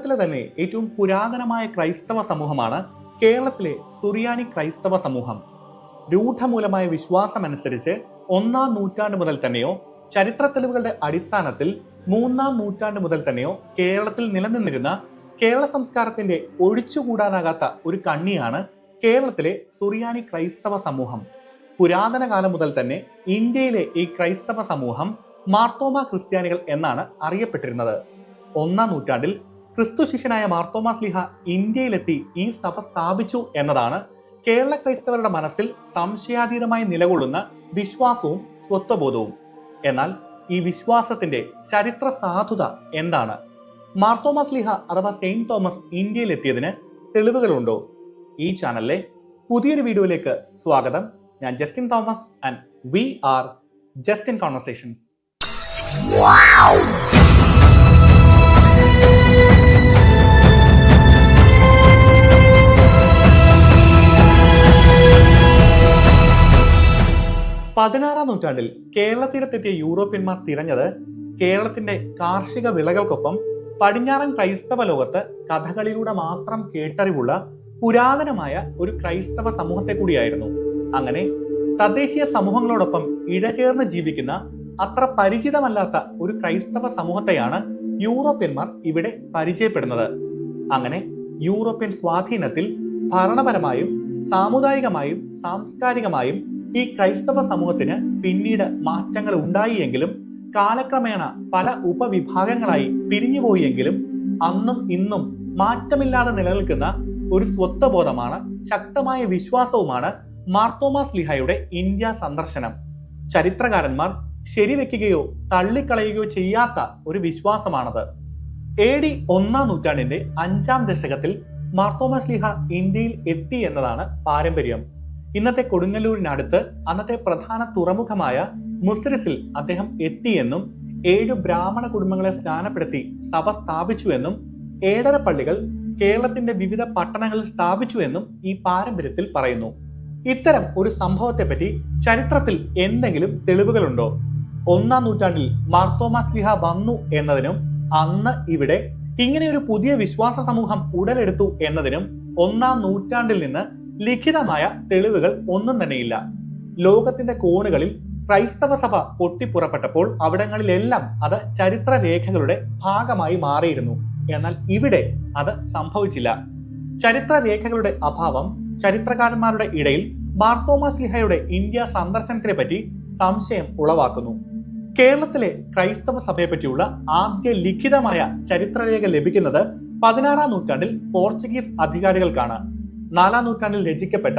ലോകത്തിലെ തന്നെ ഏറ്റവും പുരാതനമായ ക്രൈസ്തവ സമൂഹമാണ് കേരളത്തിലെ സുറിയാനി ക്രൈസ്തവ സമൂഹം. രൂഢമൂലമായ വിശ്വാസമനുസരിച്ച് 1-ാം നൂറ്റാണ്ട് മുതൽ തന്നെയോ ചരിത്ര തെളിവുകളുടെ അടിസ്ഥാനത്തിൽ 3-ാം നൂറ്റാണ്ട് മുതൽ തന്നെയോ കേരളത്തിൽ നിലനിന്നിരുന്ന കേരള സംസ്കാരത്തിന്റെ ഒഴിച്ചുകൂടാനാകാത്ത ഒരു കണ്ണിയാണ് കേരളത്തിലെ സുറിയാനി ക്രൈസ്തവ സമൂഹം. പുരാതന കാലം മുതൽ തന്നെ ഇന്ത്യയിലെ ഈ ക്രൈസ്തവ സമൂഹം മാർത്തോമ ക്രിസ്ത്യാനികൾ എന്നാണ് അറിയപ്പെട്ടിരുന്നത്. 1-ാം നൂറ്റാണ്ടിൽ ക്രിസ്തു ശിഷ്യനായ മാർത്തോമാ ശ്ലീഹ ഇന്ത്യയിലെത്തി ഈ സഭ സ്ഥാപിച്ചു എന്നതാണ് കേരള ക്രൈസ്തവരുടെ മനസ്സിൽ സംശയാതീതമായി നിലകൊള്ളുന്ന വിശ്വാസവും സ്വത്വബോധവും. എന്നാൽ ഈ വിശ്വാസത്തിന്റെ ചരിത്ര സാധുത എന്താണ്? മാർത്തോമാ ശ്ലീഹ അഥവാ സെയിന്റ് തോമസ് ഇന്ത്യയിലെത്തിയതിന് തെളിവുകളുണ്ടോ? ഈ ചാനലിലെ പുതിയൊരു വീഡിയോയിലേക്ക് സ്വാഗതം. ഞാൻ Justin Thomas and we are Justin conversations. പതിനാറാം നൂറ്റാണ്ടിൽ കേരളതീരത്തെത്തിയ യൂറോപ്യന്മാർ തിരഞ്ഞത് കേരളത്തിന്റെ കാർഷിക വിളകൾക്കൊപ്പം പടിഞ്ഞാറൻ ക്രൈസ്തവ ലോകത്ത് കഥകളിലൂടെ മാത്രം കേട്ടറിവുള്ള പുരാതനമായ ഒരു ക്രൈസ്തവ സമൂഹത്തെ കൂടിയായിരുന്നു. അങ്ങനെ തദ്ദേശീയ സമൂഹങ്ങളോടൊപ്പം ഇഴചേർന്ന് ജീവിക്കുന്ന അത്ര പരിചിതമല്ലാത്ത ഒരു ക്രൈസ്തവ സമൂഹത്തെയാണ് യൂറോപ്യന്മാർ ഇവിടെ പരിചയപ്പെടുന്നത്. അങ്ങനെ യൂറോപ്യൻ സ്വാധീനത്തിൽ ഭരണപരമായും സാമുദായികമായും സാംസ്കാരികമായും ഈ ക്രൈസ്തവ സമൂഹത്തിന് പിന്നീട് മാറ്റങ്ങൾ ഉണ്ടായി എങ്കിലും കാലക്രമേണ പല ഉപവിഭാഗങ്ങളായി പിരിഞ്ഞുപോയെങ്കിലും അന്നും ഇന്നും മാറ്റമില്ലാതെ നിലനിൽക്കുന്ന ഒരു സ്വത്വബോധമാണ്, ശക്തമായ വിശ്വാസവുമാണ് മാർത്തോമാ ശ്ലീഹയുടെ ഇന്ത്യ സന്ദർശനം. ചരിത്രകാരന്മാർ ശരിവെക്കുകയോ തള്ളിക്കളയുകയോ ചെയ്യാത്ത ഒരു വിശ്വാസമാണത്. AD 1-ാം നൂറ്റാണ്ടിന്റെ 5-ാം ദശകത്തിൽ മാർത്തോമാ ശ്ലീഹ ഇന്ത്യയിൽ എത്തി എന്നതാണ് പാരമ്പര്യം. ഇന്നത്തെ കൊടുങ്ങല്ലൂരിനടുത്ത് അന്നത്തെ പ്രധാന തുറമുഖമായ മുസിരിസിൽ അദ്ദേഹം എത്തിയെന്നും 7 ബ്രാഹ്മണ കുടുംബങ്ങളെ സ്നാനപ്പെടുത്തി സഭ സ്ഥാപിച്ചു എന്നും 7.5 പള്ളികൾ കേരളത്തിന്റെ വിവിധ പട്ടണങ്ങളിൽ സ്ഥാപിച്ചു എന്നും ഈ പാരമ്പര്യത്തിൽ പറയുന്നു. ഇത്തരം ഒരു സംഭവത്തെപ്പറ്റി ചരിത്രത്തിൽ എന്തെങ്കിലും തെളിവുകളുണ്ടോ? 1-ാം നൂറ്റാണ്ടിൽ മാർത്തോമാ ശ്ലീഹ വന്നു എന്നതിനും അന്ന് ഇവിടെ ഇങ്ങനെ ഒരു പുതിയ വിശ്വാസ സമൂഹം ഉടലെടുത്തു എന്നതിനും 1-ാം നൂറ്റാണ്ടിൽ നിന്ന് ലിഖിതമായ തെളിവുകൾ ഒന്നും തന്നെയില്ല. ലോകത്തിന്റെ കോണുകളിൽ ക്രൈസ്തവ സഭ പൊട്ടിപ്പുറപ്പെട്ടപ്പോൾ അവിടങ്ങളിലെല്ലാം അത് ചരിത്ര രേഖകളുടെ ഭാഗമായി മാറിയിരുന്നു. എന്നാൽ ഇവിടെ അത് സംഭവിച്ചില്ല. ചരിത്ര രേഖകളുടെ അഭാവം ചരിത്രകാരന്മാരുടെ ഇടയിൽ മാർത്തോമാ ശ്ലീഹയുടെ ഇന്ത്യ സന്ദർശനത്തിനെ പറ്റി സംശയം ഉളവാക്കുന്നു. കേരളത്തിലെ ക്രൈസ്തവ സഭയെ പറ്റിയുള്ള ആദ്യ ലിഖിതമായ ചരിത്രരേഖ ലഭിക്കുന്നത് 16-ാം നൂറ്റാണ്ടിൽ പോർച്ചുഗീസ് അധികാരികൾക്കാണ്. 4-ാം നൂറ്റാണ്ടിൽ രചിക്കപ്പെട്ട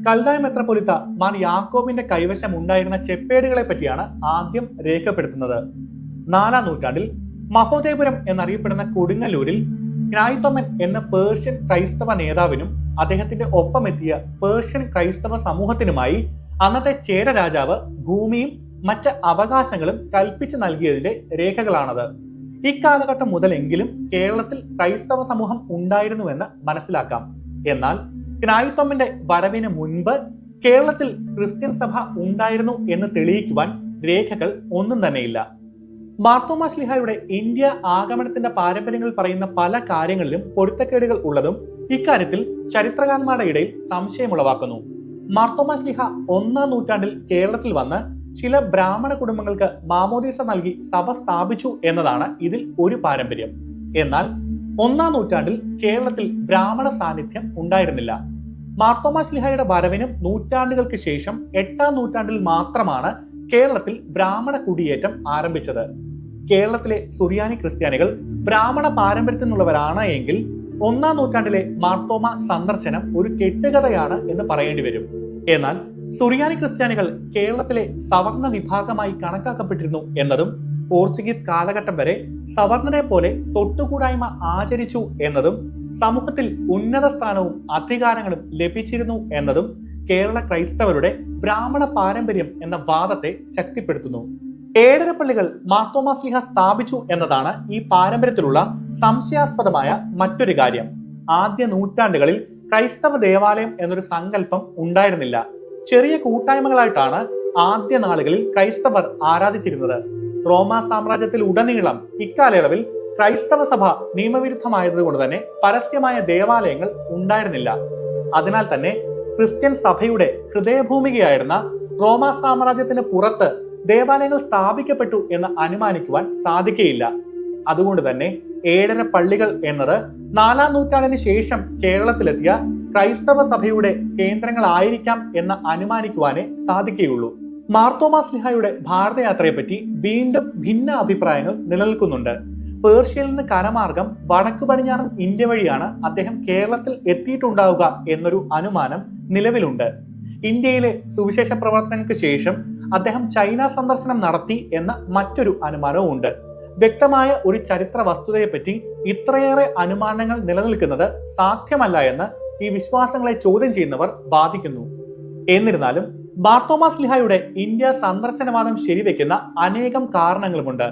കൽദായ മെത്രാപ്പൊലീത്ത മാർ യാക്കോബിന്റെ കൈവശം ഉണ്ടായിരുന്ന ചെപ്പേടുകളെ പറ്റിയാണ് ആദ്യം രേഖപ്പെടുത്തുന്നത്. 4-ാം നൂറ്റാണ്ടിൽ മഹോദയപുരം എന്നറിയപ്പെടുന്ന കൊടുങ്ങല്ലൂരിൽ ജ്ഞായിത്തൊമൻ എന്ന പേർഷ്യൻ ക്രൈസ്തവ നേതാവിനും അദ്ദേഹത്തിന്റെ ഒപ്പമെത്തിയ പേർഷ്യൻ ക്രൈസ്തവ സമൂഹത്തിനുമായി അന്നത്തെ ചേര രാജാവ് ഭൂമിയും മറ്റ് അവകാശങ്ങളും കൽപ്പിച്ചു നൽകിയതിന്റെ രേഖകളാണത്. ഇക്കാലഘട്ടം മുതലെങ്കിലും കേരളത്തിൽ ക്രൈസ്തവ സമൂഹം ഉണ്ടായിരുന്നുവെന്ന് മനസ്സിലാക്കാം. എന്നാൽ ജ്ഞായിത്തൊമന്റെ വരവിന് മുൻപ് കേരളത്തിൽ ക്രിസ്ത്യൻ സഭ ഉണ്ടായിരുന്നു എന്ന് തെളിയിക്കുവാൻ രേഖകൾ ഒന്നും തന്നെയില്ല. മാർത്തോമാ ശ്ലീഹയുടെ ഇന്ത്യ ആഗമനത്തിന്റെ പാരമ്പര്യങ്ങൾ പറയുന്ന പല കാര്യങ്ങളിലും പൊരുത്തക്കേടുകൾ ഉള്ളതും ഇക്കാര്യത്തിൽ ചരിത്രകാരന്മാരുടെ ഇടയിൽ സംശയമുളവാക്കുന്നു. മാർത്തോമാ ശ്ലീഹ 1-ാം നൂറ്റാണ്ടിൽ കേരളത്തിൽ വന്ന് ചില ബ്രാഹ്മണ കുടുംബങ്ങൾക്ക് മാമോദീസ നൽകി സഭ സ്ഥാപിച്ചു എന്നതാണ് ഇതിൽ ഒരു പാരമ്പര്യം. എന്നാൽ 1-ാം നൂറ്റാണ്ടിൽ കേരളത്തിൽ ബ്രാഹ്മണ സാന്നിധ്യം ഉണ്ടായിരുന്നില്ല. മാർത്തോമാ ശ്ലീഹയുടെ വരവിനും നൂറ്റാണ്ടുകൾക്ക് ശേഷം 8-ാം നൂറ്റാണ്ടിൽ മാത്രമാണ് കേരളത്തിൽ ബ്രാഹ്മണ കുടിയേറ്റം ആരംഭിച്ചത്. കേരളത്തിലെ സുറിയാനി ക്രിസ്ത്യാനികൾ ബ്രാഹ്മണ പാരമ്പര്യത്തിൽ നിന്നുള്ളവരാണ് എങ്കിൽ 1-ാം നൂറ്റാണ്ടിലെ മാർത്തോമ സന്ദർശനം ഒരു കെട്ടുകഥയാണ് എന്ന് പറയേണ്ടി വരും. എന്നാൽ സുറിയാനി ക്രിസ്ത്യാനികൾ കേരളത്തിലെ സവർണ വിഭാഗമായി കണക്കാക്കപ്പെട്ടിരുന്നു എന്നതും പോർച്ചുഗീസ് കാലഘട്ടം വരെ സവർണരെ പോലെ തൊട്ടുകൂടായ്മ ആചരിച്ചു എന്നതും സമൂഹത്തിൽ ഉന്നത സ്ഥാനവും അധികാരങ്ങളും ലഭിച്ചിരുന്നു എന്നതും കേരള ക്രൈസ്തവരുടെ ബ്രാഹ്മണ പാരമ്പര്യം എന്ന വാദത്തെ ശക്തിപ്പെടുത്തുന്നു. 7.5 പള്ളികൾ മാർത്തോമാ ശ്ലീഹ സ്ഥാപിച്ചു എന്നതാണ് ഈ പാരമ്പര്യത്തിലുള്ള സംശയാസ്പദമായ മറ്റൊരു കാര്യം. ആദ്യ നൂറ്റാണ്ടുകളിൽ ക്രൈസ്തവ ദേവാലയം എന്നൊരു സങ്കല്പം ഉണ്ടായിരുന്നില്ല. ചെറിയ കൂട്ടായ്മകളായിട്ടാണ് ആദ്യ നാളുകളിൽ ക്രൈസ്തവർ ആരാധിച്ചിരുന്നത്. റോമാ സാമ്രാജ്യത്തിൽ ഉടനീളം ഇക്കാലയളവിൽ ക്രൈസ്തവ സഭ നിയമവിരുദ്ധമായതുകൊണ്ട് തന്നെ പരസ്യമായ ദേവാലയങ്ങൾ ഉണ്ടായിരുന്നില്ല. അതിനാൽ തന്നെ ക്രിസ്ത്യൻ സഭയുടെ ഹൃദയഭൂമികയായിരുന്ന റോമാ സാമ്രാജ്യത്തിന് പുറത്ത് ദേവാലയങ്ങൾ സ്ഥാപിക്കപ്പെട്ടു എന്ന് അനുമാനിക്കുവാൻ സാധിക്കുകയില്ല. അതുകൊണ്ട് തന്നെ 7.5 പള്ളികൾ എന്നത് 4-ാം നൂറ്റാണ്ടിന് ശേഷം കേരളത്തിലെത്തിയ ക്രൈസ്തവ സഭയുടെ കേന്ദ്രങ്ങളായിരിക്കാം എന്ന് അനുമാനിക്കുവാനേ സാധിക്കുകയുള്ളൂ. മാർത്തോമാ ശ്ലീഹായുടെ ഭാരതയാത്രയെപ്പറ്റി വീണ്ടും ഭിന്ന അഭിപ്രായങ്ങൾ നിലനിൽക്കുന്നുണ്ട്. പേർഷ്യയിൽ നിന്ന് കരമാർഗം വടക്കു പടിഞ്ഞാറൻ ഇന്ത്യ വഴിയാണ് അദ്ദേഹം കേരളത്തിൽ എത്തിയിട്ടുണ്ടാവുക എന്നൊരു അനുമാനം നിലവിലുണ്ട്. ഇന്ത്യയിലെ സുവിശേഷ പ്രവർത്തനങ്ങൾക്ക് ശേഷം അദ്ദേഹം ചൈന സന്ദർശനം നടത്തി എന്ന മറ്റൊരു അനുമാനവും ഉണ്ട്. വ്യക്തമായ ഒരു ചരിത്ര വസ്തുതയെപ്പറ്റി ഇത്രയേറെ അനുമാനങ്ങൾ നിലനിൽക്കുന്നത് സാധ്യമല്ല എന്ന് ഈ വിശ്വാസങ്ങളെ ചോദ്യം ചെയ്യുന്നവർ വാദിക്കുന്നു. എന്നിരുന്നാലും മാർത്തോമാ ശ്ലീഹായുടെ ഇന്ത്യ സന്ദർശനവാദം ശരിവെക്കുന്ന അനേകം കാരണങ്ങളുമുണ്ട്.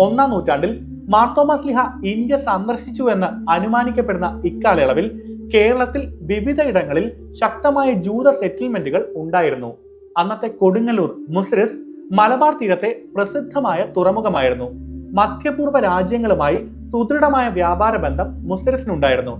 1-ാം നൂറ്റാണ്ടിൽ മാർത്തോമാ ശ്ലീഹ ഇന്ത്യ സന്ദർശിച്ചു എന്ന് അനുമാനിക്കപ്പെടുന്ന ഇക്കാലയളവിൽ കേരളത്തിൽ വിവിധ ഇടങ്ങളിൽ ശക്തമായ ജൂത സെറ്റിൽമെന്റുകൾ ഉണ്ടായിരുന്നു. അന്നത്തെ കൊടുങ്ങല്ലൂർ മുസിരിസ് മലബാർ തീരത്തെ പ്രസിദ്ധമായ തുറമുഖമായിരുന്നു. മധ്യപൂർവ്വ രാജ്യങ്ങളുമായി സുദൃഢമായ വ്യാപാര ബന്ധം മുസിരിസിനുണ്ടായിരുന്നു.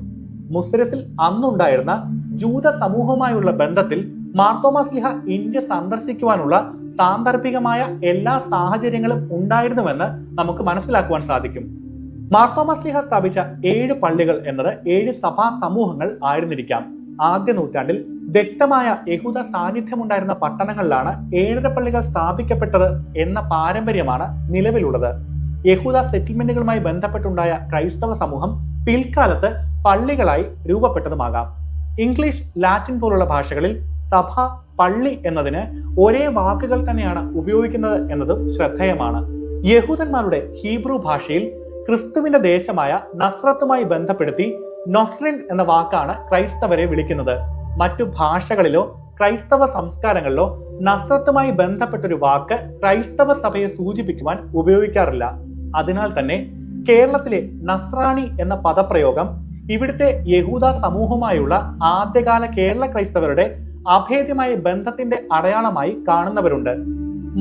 മുസിരിസിൽ അന്നുണ്ടായിരുന്ന ജൂത സമൂഹവുമായുള്ള ബന്ധത്തിൽ മാർത്തോമാ ശ്ലീഹ ഇന്ത്യ സന്ദർശിക്കുവാനുള്ള സാന്ദർഭികമായ എല്ലാ സാഹചര്യങ്ങളും ഉണ്ടായിരുന്നുവെന്ന് നമുക്ക് മനസ്സിലാക്കുവാൻ സാധിക്കും. മാർത്തോമാ ശ്ലീഹ സ്ഥാപിച്ച 7 പള്ളികൾ എന്നത് 7 സഭാ സമൂഹങ്ങൾ ആയിരുന്നിരിക്കാം. ആദ്യ നൂറ്റാണ്ടിൽ വ്യക്തമായ യഹൂദ സാന്നിധ്യമുണ്ടായിരുന്ന പട്ടണങ്ങളിലാണ് 7.5 പള്ളികൾ സ്ഥാപിക്കപ്പെട്ടത് എന്ന പാരമ്പര്യമാണ് നിലവിലുള്ളത്. യഹൂദ സെറ്റിൽമെന്റുകളുമായി ബന്ധപ്പെട്ടുണ്ടായ ക്രൈസ്തവ സമൂഹം പിൽക്കാലത്ത് പള്ളികളായി രൂപപ്പെട്ടതുമാകാം. ഇംഗ്ലീഷ്, ലാറ്റിൻ പോലുള്ള ഭാഷകളിൽ സഭ, പള്ളി എന്നതിന് ഒരേ വാക്കുകൾ തന്നെയാണ് ഉപയോഗിക്കുന്നത് എന്നതും ശ്രദ്ധേയമാണ്. യഹൂദന്മാരുടെ ഹീബ്രു ഭാഷയിൽ ക്രിസ്തുവിന്റെ ദേശമായ നസ്രത്തുമായി ബന്ധപ്പെടുത്തി നൊസ്രിൻ എന്ന വാക്കാണ് ക്രൈസ്തവരെ വിളിക്കുന്നത്. മറ്റു ഭാഷകളിലോ ക്രൈസ്തവ സംസ്കാരങ്ങളിലോ നസ്രത്തുമായി ബന്ധപ്പെട്ടൊരു വാക്ക് ക്രൈസ്തവ സഭയെ സൂചിപ്പിക്കുവാൻ ഉപയോഗിക്കാറില്ല. അതിനാൽ തന്നെ കേരളത്തിലെ നസ്രാണി എന്ന പദപ്രയോഗം ഇവിടുത്തെ യഹൂദ സമൂഹവുമായുള്ള ആദ്യകാല കേരള ക്രൈസ്തവരുടെ അഭേദ്യമായ ബന്ധത്തിന്റെ അടയാളമായി കാണുന്നവരുണ്ട്.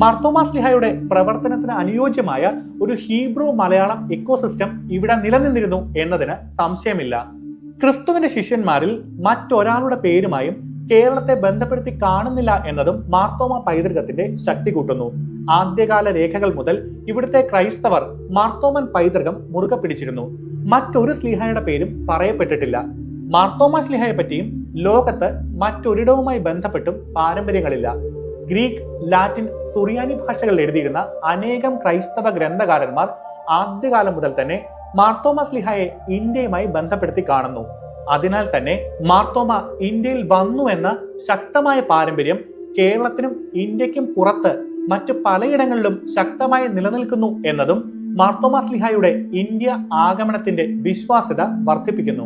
മാർത്തോമാ ശ്ലീഹായുടെ പ്രവർത്തനത്തിന് അനുയോജ്യമായ ഒരു ഹീബ്രു മലയാളം ഇക്കോസിസ്റ്റം ഇവിടെ നിലനിന്നിരുന്നു എന്നതിന് സംശയമില്ല. ക്രിസ്തുവിന്റെ ശിഷ്യന്മാരിൽ മറ്റൊരാളുടെ പേരുമായും കേരളത്തെ ബന്ധപ്പെടുത്തി കാണുന്നില്ല എന്നതും മാർത്തോമാ പൈതൃകത്തിന്റെ ശക്തി കൂട്ടുന്നു. ആദ്യകാല രേഖകൾ മുതൽ ഇവിടുത്തെ ക്രൈസ്തവർ മാർത്തോമൻ പൈതൃകം മുറുകെ പിടിച്ചിരുന്നു. മറ്റൊരു ശ്ലീഹായുടെ പേരും പറയപ്പെട്ടിട്ടില്ല. മാർത്തോമാ ശ്ലീഹയെ പറ്റിയും ലോകത്ത് മറ്റൊരിടവുമായി ബന്ധപ്പെട്ടും പാരമ്പര്യങ്ങളില്ല. ഗ്രീക്ക്, ലാറ്റിൻ, സുറിയാനി ഭാഷകളിൽ എഴുതിയിരുന്ന അനേകം ക്രൈസ്തവ ഗ്രന്ഥകാരന്മാർ ആദ്യകാലം മുതൽ തന്നെ മാർത്തോമാ ശ്ലീഹയെ ഇന്ത്യയുമായി ബന്ധപ്പെടുത്തി കാണുന്നു. അതിനാൽ തന്നെ മാർത്തോമ ഇന്ത്യയിൽ വന്നു എന്ന ശക്തമായ പാരമ്പര്യം കേരളത്തിനും ഇന്ത്യക്കും പുറത്ത് മറ്റു പലയിടങ്ങളിലും ശക്തമായി നിലനിൽക്കുന്നു എന്നതും മാർത്തോമാ ശ്ലീഹായുടെ ഇന്ത്യ ആഗമനത്തിന്റെ വിശ്വാസ്യത വർദ്ധിപ്പിക്കുന്നു.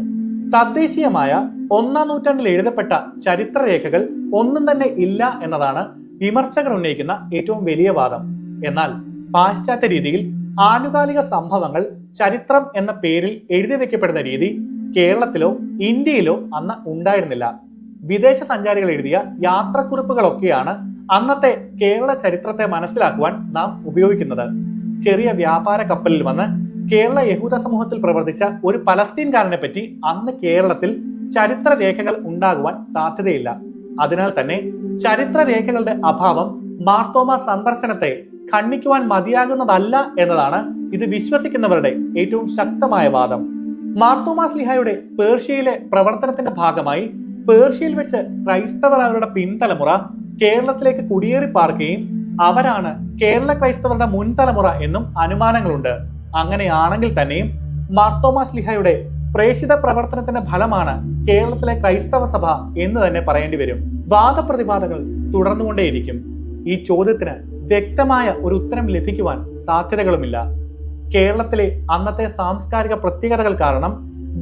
തദ്ദേശീയമായ 1-ാം നൂറ്റാണ്ടിൽ എഴുതപ്പെട്ട ചരിത്രരേഖകൾ ഒന്നും തന്നെ ഇല്ല എന്നതാണ് വിമർശകർ ഉന്നയിക്കുന്ന ഏറ്റവും വലിയ വാദം. എന്നാൽ പാശ്ചാത്യ രീതിയിൽ ആനുകാലിക സംഭവങ്ങൾ ചരിത്രം എന്ന പേരിൽ എഴുതി വെക്കപ്പെടുന്ന രീതി കേരളത്തിലോ ഇന്ത്യയിലോ അന്ന് ഉണ്ടായിരുന്നില്ല. വിദേശ സഞ്ചാരികൾ എഴുതിയ യാത്രാക്കുറിപ്പുകളൊക്കെയാണ് അന്നത്തെ കേരള ചരിത്രത്തെ മനസ്സിലാക്കുവാൻ നാം ഉപയോഗിക്കുന്നത്. ചെറിയ വ്യാപാര കപ്പലിൽ വന്ന് കേരള യഹൂദ സമൂഹത്തിൽ പ്രവർത്തിച്ച ഒരു പലസ്തീൻകാരനെ പറ്റി അന്ന് കേരളത്തിൽ ചരിത്രരേഖകൾ ഉണ്ടാകുവാൻ സാധ്യതയില്ല. അതിനാൽ തന്നെ ചരിത്രരേഖകളുടെ അഭാവം മാർത്തോമാ സന്ദർശനത്തെ ഖണ്ഡിക്കുവാൻ മതിയാകുന്നതല്ല എന്നതാണ് ഇത് വിശ്വസിക്കുന്നവരുടെ ഏറ്റവും ശക്തമായ വാദം. മാർത്തോമാ ശ്ലീഹായുടെ പേർഷ്യയിലെ പ്രവർത്തനത്തിന്റെ ഭാഗമായി പേർഷ്യയിൽ വെച്ച് ക്രൈസ്തവർ അവരുടെ പിൻതലമുറ കേരളത്തിലേക്ക് കുടിയേറി പാർക്കുകയും അവരാണ് കേരള ക്രൈസ്തവരുടെ മുൻതലമുറ എന്നും അനുമാനങ്ങളുണ്ട്. അങ്ങനെയാണെങ്കിൽ തന്നെയും മാർത്തോമാ ശ്ലീഹായുടെ പ്രേഷിത പ്രവർത്തനത്തിന്റെ ഫലമാണ് കേരളത്തിലെ ക്രൈസ്തവ സഭ എന്ന് തന്നെ പറയേണ്ടി വരും. വാദപ്രതിവാദങ്ങൾ തുടർന്നുകൊണ്ടേയിരിക്കും. ഈ ചോദ്യത്തിന് വ്യക്തമായ ഒരു ഉത്തരം ലഭിക്കുവാൻ സാധ്യതകളുമില്ല. കേരളത്തിലെ അന്നത്തെ സാംസ്കാരിക പ്രത്യേകതകൾ കാരണം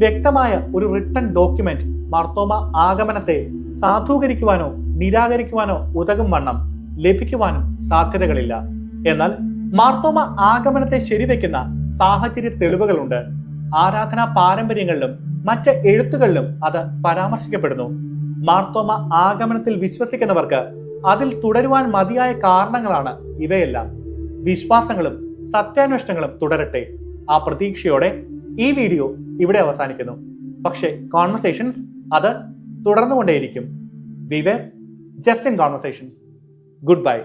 വ്യക്തമായ ഒരു റിട്ടൺ ഡോക്യുമെന്റ് മാർത്തോമ ആഗമനത്തെ സാധൂകരിക്കുവാനോ നിരാകരിക്കുവാനോ ഉതകും വണ്ണം ലഭിക്കുവാനും സാധ്യതകളില്ല. എന്നാൽ മാർത്തോമ ആഗമനത്തെ ശരിവെക്കുന്ന സാഹചര്യ തെളിവുകളുണ്ട്. ആരാധനാ പാരമ്പര്യങ്ങളിലും മറ്റ് എഴുത്തുകളിലും അത് പരാമർശിക്കപ്പെടുന്നു. മാർത്തോമ ആഗമനത്തിൽ വിശ്വസിക്കുന്നവർക്ക് അതിൽ തുടരുവാൻ മതിയായ കാരണങ്ങളാണ് ഇവയെല്ലാം. വിശ്വാസങ്ങളും സത്യാന്വേഷണങ്ങളും തുടരട്ടെ. ആ പ്രതീക്ഷയോടെ ഈ വീഡിയോ ഇവിടെ അവസാനിക്കുന്നു. പക്ഷേ കോൺവെർസേഷൻസ് അത് തുടർന്നുകൊണ്ടേയിരിക്കും. We were just in conversations. Good bye.